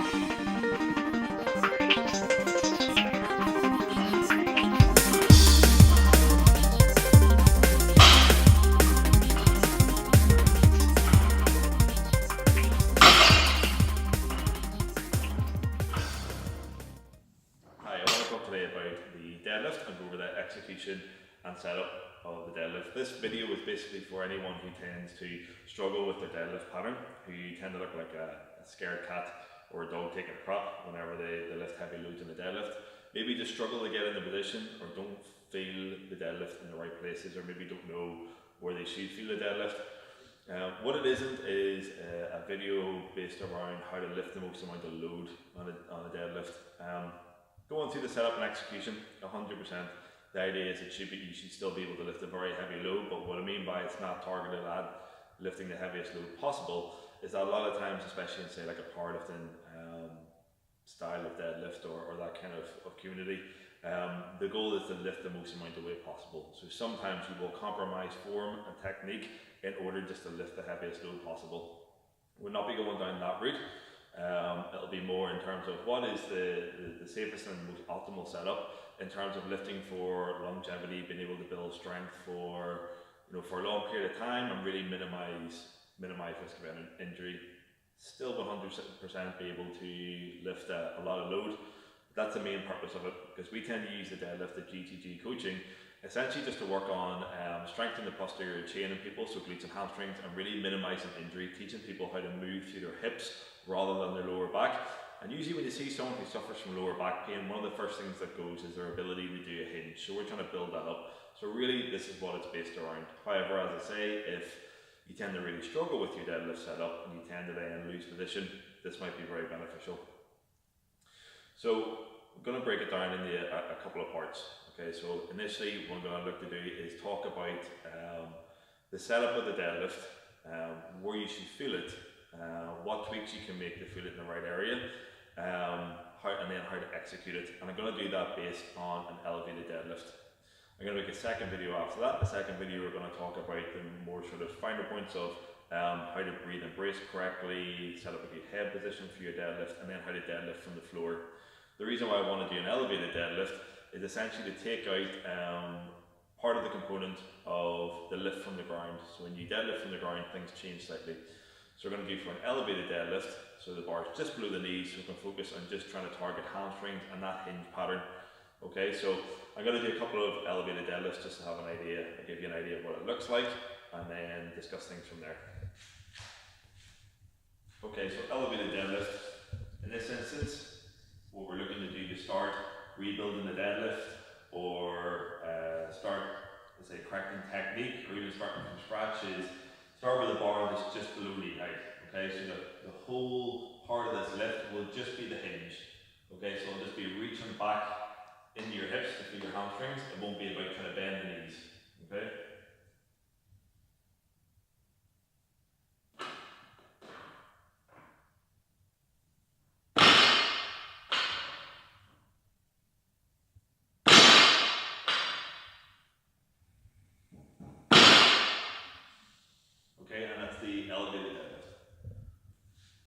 Today about the deadlift and go over the execution and setup of the deadlift. This video is basically for anyone who tends to struggle with their deadlift pattern, who tend to look like a scared cat or a dog taking a crap whenever they lift heavy loads in the deadlift. Maybe just struggle to get in the position or don't feel the deadlift in the right places, or maybe don't know where they should feel the deadlift. What it isn't is a video based around how to lift the most amount of load on a deadlift. Going through the setup and execution, 100%. The idea is you should still be able to lift a very heavy load, but what I mean by it's not targeted at lifting the heaviest load possible is that a lot of times, especially in say like a powerlifting style of deadlift or that kind of community, the goal is to lift the most amount of weight possible. So sometimes you will compromise form and technique in order just to lift the heaviest load possible. We'll not be going down that route. It'll be more in terms of what is the safest and most optimal setup in terms of lifting for longevity, being able to build strength for for a long period of time and really minimize risk of injury. Still 100% be able to lift a lot of load. That's the main purpose of it, because we tend to use the deadlift, the GTG coaching, essentially just to work on strengthening the posterior chain in people, so glutes and hamstrings, and really minimizing injury, teaching people how to move through their hips rather than their lower back. And usually when you see someone who suffers from lower back pain, one of the first things that goes is their ability to do a hinge. So we're trying to build that up. So really this is what it's based around. However, as I say, if you tend to really struggle with your deadlift setup and you tend to then lose position, this might be very beneficial. So I'm going to break it down into a couple of parts. Okay, so initially what I'm going to look to do is talk about the setup of the deadlift, where you should feel it, what tweaks you can make to feel it in the right area, and then how to execute it. And I'm going to do that based on an elevated deadlift. I'm going to make a second video after that. The second video we're going to talk about the more sort of finer points of how to breathe and brace correctly, set up a good head position for your deadlift, and then how to deadlift from the floor. The reason why I want to do an elevated deadlift is essentially to take out part of the component of the lift from the ground. So when you deadlift from the ground, things change slightly. So we're going to go for an elevated deadlift, so the bar is just below the knees, so we can focus on just trying to target hamstrings and that hinge pattern. Okay, so I'm going to do a couple of elevated deadlifts just to have an idea, I'll give you an idea of what it looks like, and then discuss things from there. Okay, so elevated deadlift. In this instance, what we're looking to do to start rebuilding the deadlift, or start, let's say, correcting technique, or even starting from scratch, is start with a bar that's just below knee height. Okay, so the whole part of this lift will just be the hinge. Okay, so it'll just be reaching back into your hips to feel your hamstrings. It won't be about trying to bend the knees. Okay.